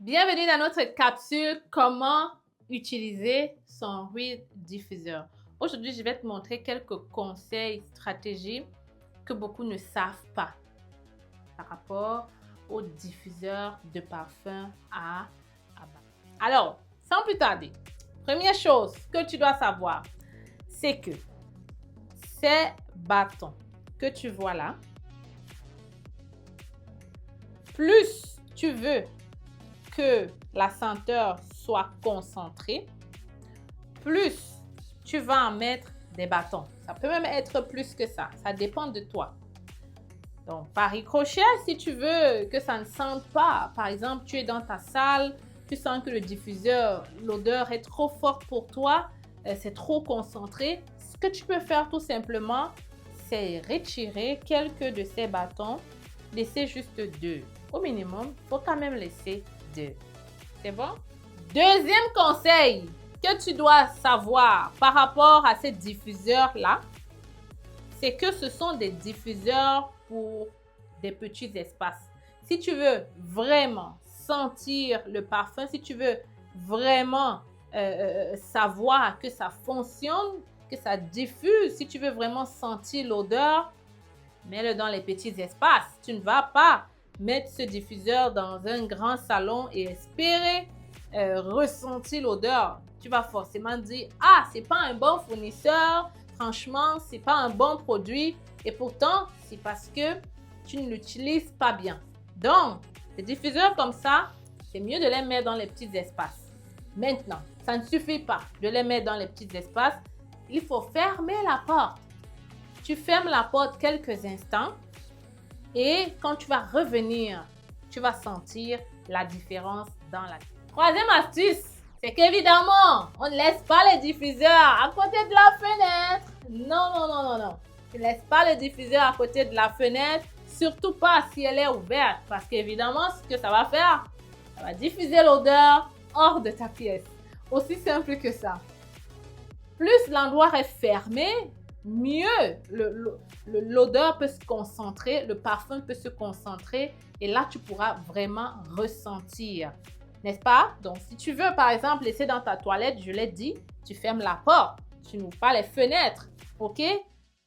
Bienvenue dans notre capsule comment utiliser son huile diffuseur. Aujourd'hui, je vais te montrer quelques conseils, stratégies que beaucoup ne savent pas par rapport au diffuseur de parfum à bâton. Alors, sans plus tarder, première chose que tu dois savoir, c'est que ces bâtons que tu vois là, plus tu veux que la senteur soit concentrée, plus tu vas en mettre des bâtons. Ça peut même être plus que ça dépend de toi. Donc, par ricochet, si tu veux que ça ne sente pas, par exemple, tu es dans ta salle, tu sens que le diffuseur, l'odeur est trop forte pour toi, c'est trop concentré, ce que tu peux faire tout simplement, c'est retirer quelques de ces bâtons, laisser juste 2. Au minimum, il faut quand même laisser 2. C'est bon? Deuxième conseil que tu dois savoir par rapport à ces diffuseurs-là, c'est que ce sont des diffuseurs pour des petits espaces. Si tu veux vraiment sentir le parfum, si tu veux vraiment savoir que ça fonctionne, que ça diffuse, si tu veux vraiment sentir l'odeur, mets-le dans les petits espaces. Tu ne vas pas mettre ce diffuseur dans un grand salon et espérer ressentir l'odeur. Tu vas forcément dire, ah, c'est pas un bon fournisseur, franchement, c'est pas un bon produit. Et pourtant, c'est parce que tu ne l'utilises pas bien. Donc, les diffuseurs comme ça, c'est mieux de les mettre dans les petits espaces. Maintenant, ça ne suffit pas de les mettre dans les petits espaces. Il faut fermer la porte. Tu fermes la porte quelques instants et quand tu vas revenir, tu vas sentir la différence dans la... Troisième astuce, c'est qu'évidemment, on ne laisse pas les diffuseurs à côté de la fenêtre. Non, non, non, non, non. Tu ne laisses pas le diffuseur à côté de la fenêtre, surtout pas si elle est ouverte, parce qu'évidemment, ce que ça va faire, ça va diffuser l'odeur hors de ta pièce. Aussi simple que ça. Plus l'endroit est fermé, mieux l'odeur peut se concentrer, le parfum peut se concentrer et là, tu pourras vraiment ressentir. N'est-ce pas? Donc, si tu veux, par exemple, laisser dans ta toilette, je l'ai dit, tu fermes la porte, tu n'ouvres pas les fenêtres, ok?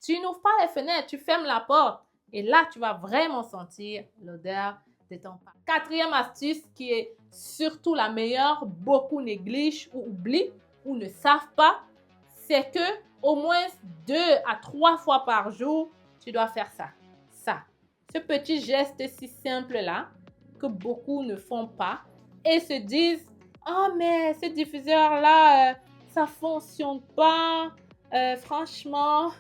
Tu n'ouvres pas les fenêtres, tu fermes la porte et là, tu vas vraiment sentir l'odeur de ton parfum. Quatrième astuce qui est surtout la meilleure, beaucoup négligent ou oublient ou ne savent pas, c'est que au moins 2 à 3 fois par jour, tu dois faire ça. Ce petit geste si simple là, que beaucoup ne font pas et se disent, oh mais ce diffuseur là, ça fonctionne pas, franchement,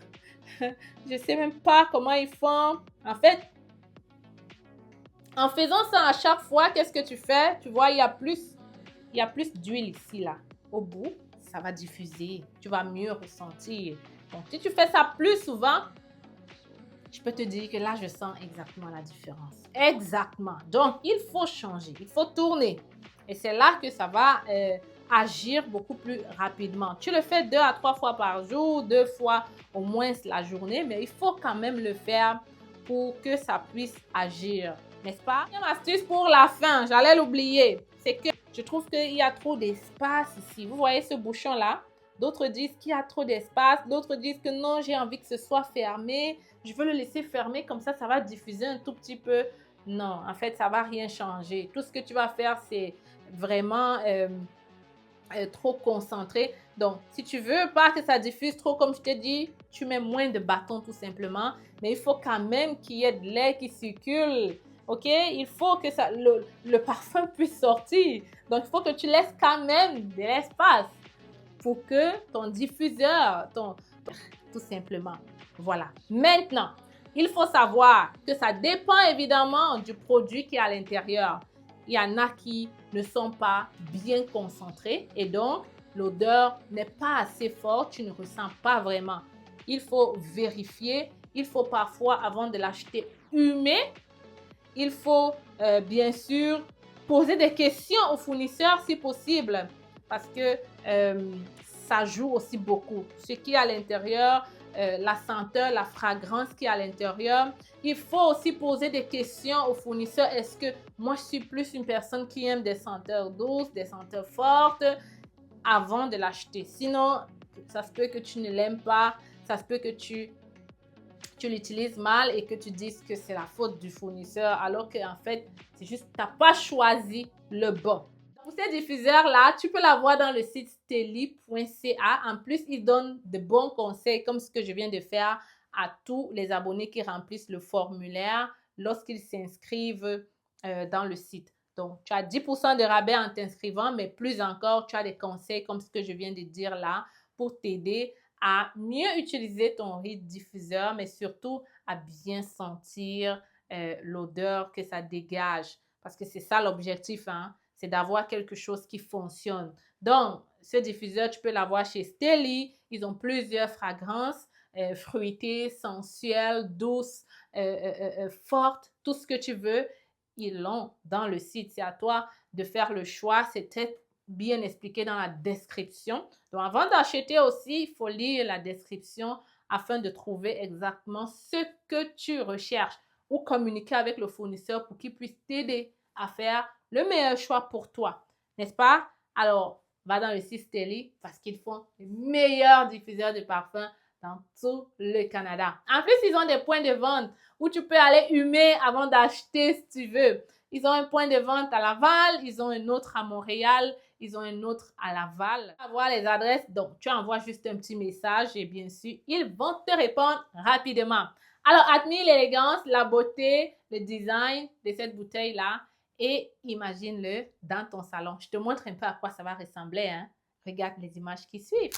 je sais même pas comment ils font. En fait, en faisant ça à chaque fois, qu'est-ce que tu fais? Tu vois, il y a plus d'huile ici là, au bout. Ça va diffuser, tu vas mieux ressentir. Donc, si tu fais ça plus souvent, je peux te dire que là, je sens exactement la différence. Exactement. Donc, il faut changer, il faut tourner. Et c'est là que ça va agir beaucoup plus rapidement. Tu le fais 2 à 3 fois par jour, 2 fois au moins la journée, mais il faut quand même le faire pour que ça puisse agir. N'est-ce pas? Une astuce pour la fin, j'allais l'oublier, c'est que je trouve qu'il y a trop d'espace ici. Vous voyez ce bouchon-là? D'autres disent qu'il y a trop d'espace. D'autres disent que non, j'ai envie que ce soit fermé. Je veux le laisser fermé, comme ça va diffuser un tout petit peu. Non, en fait, ça ne va rien changer. Tout ce que tu vas faire, c'est vraiment trop concentré. Donc, si tu veux pas que ça diffuse trop, comme je t'ai dit, tu mets moins de bâtons tout simplement. Mais il faut quand même qu'il y ait de l'air qui circule. OK? Il faut que le parfum puisse sortir. Donc, il faut que tu laisses quand même de l'espace pour que ton diffuseur, tout simplement. Voilà. Maintenant, il faut savoir que ça dépend évidemment du produit qui est à l'intérieur. Il y en a qui ne sont pas bien concentrés et donc l'odeur n'est pas assez forte, tu ne ressens pas vraiment. Il faut vérifier, il faut parfois avant de l'acheter humer, il faut bien sûr poser des questions au fournisseur si possible parce que ça joue aussi beaucoup. Ce qui est à l'intérieur, la senteur, la fragrance qui est à l'intérieur. Il faut aussi poser des questions aux fournisseurs. Est-ce que moi, je suis plus une personne qui aime des senteurs douces, des senteurs fortes avant de l'acheter? Sinon, ça se peut que tu ne l'aimes pas, ça se peut que tu l'utilises mal et que tu dises que c'est la faute du fournisseur, alors qu'en fait, c'est juste que tu n'as pas choisi le bon. Pour ces diffuseurs-là, tu peux l'avoir dans le site steli.ca. En plus, ils donnent de bons conseils, comme ce que je viens de faire à tous les abonnés qui remplissent le formulaire lorsqu'ils s'inscrivent dans le site. Donc, tu as 10% de rabais en t'inscrivant, mais plus encore, tu as des conseils comme ce que je viens de dire là pour t'aider à mieux utiliser ton riz diffuseur, mais surtout à bien sentir l'odeur que ça dégage. Parce que c'est ça l'objectif, hein? C'est d'avoir quelque chose qui fonctionne. Donc, ce diffuseur, tu peux l'avoir chez Steli. Ils ont plusieurs fragrances, fruitées, sensuelles, douces, fortes, tout ce que tu veux. Ils l'ont dans le site. C'est à toi de faire le choix. C'est très bien expliqué dans la description. Donc, avant d'acheter aussi, il faut lire la description afin de trouver exactement ce que tu recherches ou communiquer avec le fournisseur pour qu'il puisse t'aider à faire le meilleur choix pour toi. N'est-ce pas? Alors, va dans le site Steli parce qu'ils font les meilleurs diffuseurs de parfums dans tout le Canada. En plus, ils ont des points de vente où tu peux aller humer avant d'acheter si tu veux. Ils ont un point de vente à Laval, ils ont un autre à Montréal, ils ont un autre à Laval. Tu vas voir les adresses, donc tu envoies juste un petit message et bien sûr, ils vont te répondre rapidement. Alors, admire l'élégance, la beauté, le design de cette bouteille-là et imagine-le dans ton salon. Je te montre un peu à quoi ça va ressembler, hein? Regarde les images qui suivent.